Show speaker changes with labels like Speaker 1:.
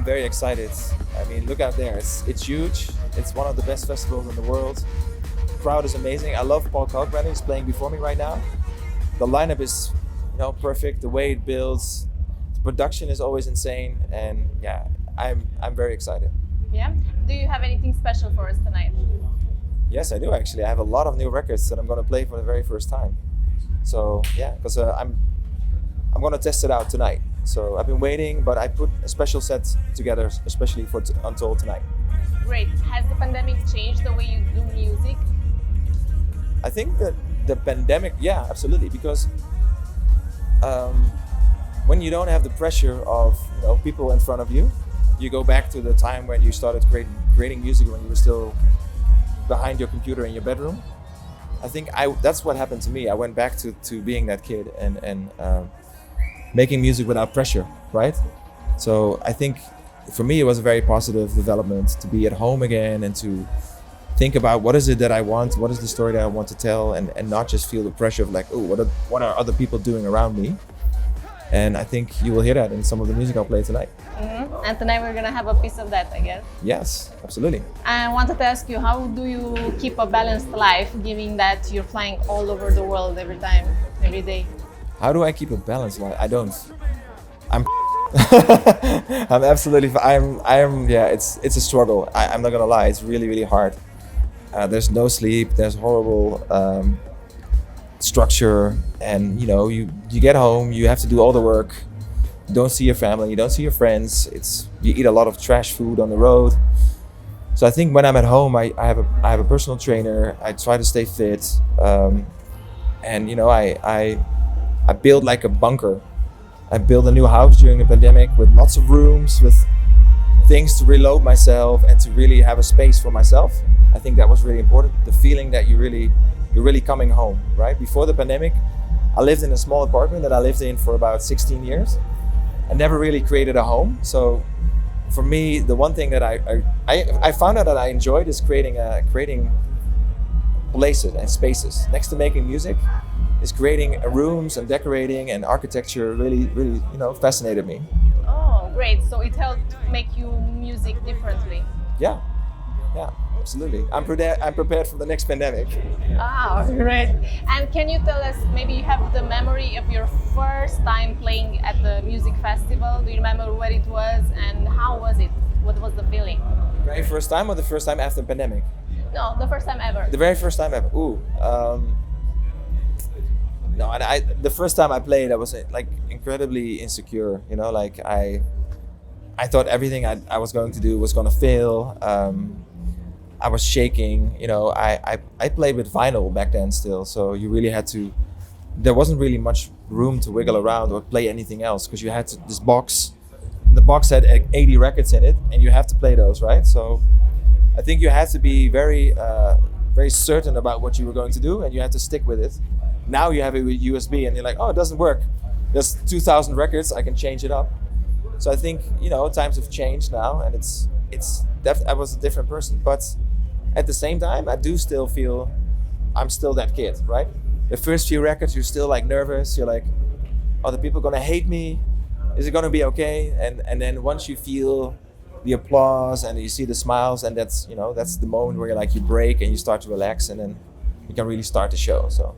Speaker 1: I'm very excited. I mean, look out there. It's huge. It's one of the best festivals in the world. The crowd is amazing. I love Paul Kalkbrenner. He's playing before me right now. The lineup is, perfect. The way it builds, the production is always insane, and yeah, I'm very excited.
Speaker 2: Yeah. Do you have anything special for us tonight?
Speaker 1: Yes, I do actually. I have a lot of new records that I'm going to play for the very first time. So yeah, because I'm going to test it out tonight. So I've been waiting, but I put a special set together, especially for Untold tonight.
Speaker 2: Great. Has the pandemic changed the way you do music?
Speaker 1: I think that the pandemic, yeah, absolutely, because when you don't have the pressure of people in front of you, you go back to the time when you started creating music when you were still behind your computer in your bedroom. I think that's what happened to me. I went back to being that kid and making music without pressure, right? So I think for me it was a very positive development to be at home again and to think about what is it that I want, what is the story that I want to tell, and not just feel the pressure of like, oh, what are other people doing around me? And I think you will hear that in some of the music I'll play tonight.
Speaker 2: Mm-hmm. And tonight we're gonna have a piece of that, I guess.
Speaker 1: Yes, absolutely.
Speaker 2: I wanted to ask you, how do you keep a balanced life, given that you're flying all over the world every day?
Speaker 1: How do I keep a balanced life? I don't. I'm I'm absolutely. Yeah. It's a struggle. I'm not gonna lie. It's really, really hard. There's no sleep. There's horrible structure, and you get home. You have to do all the work. You don't see your family. You don't see your friends. You eat a lot of trash food on the road. So I think when I'm at home, I have a personal trainer. I try to stay fit, and I build like a bunker. I built a new house during the pandemic with lots of rooms, with things to reload myself and to really have a space for myself. I think that was really important. The feeling that you're really coming home, right? Before the pandemic, I lived in a small apartment that I lived in for about 16 years. I never really created a home. So for me, the one thing that I found out that I enjoyed is creating places and spaces. Next to making music, is creating rooms and decorating and architecture really fascinated me.
Speaker 2: Oh, great. So it helped make you music differently.
Speaker 1: Yeah, absolutely. I'm prepared for the next pandemic.
Speaker 2: Ah, great. And can you tell us, maybe you have the memory of your first time playing at the music festival? Do you remember where it was and how was it? What was the feeling?
Speaker 1: Very first time or the first time after the pandemic?
Speaker 2: No, the first time ever.
Speaker 1: The very first time ever. Ooh. No, and the first time I played, I was like incredibly insecure. Like I thought everything I was going to do was going to fail. I was shaking. I played with vinyl back then still, so you really had to. There wasn't really much room to wiggle around or play anything else because you had this box. The box had 80 records in it, and you have to play those, right? So I think you had to be very certain about what you were going to do, and you had to stick with it. Now you have it with USB and you're like, oh, it doesn't work. There's 2,000 records, I can change it up. So I think, times have changed now, and I was a different person. But at the same time, I do still feel I'm still that kid, right? The first few records, you're still like nervous. You're like, are the people gonna hate me? Is it gonna be okay? And then once you feel the applause and you see the smiles, and that's the moment where you break and you start to relax, and then you can really start the show. So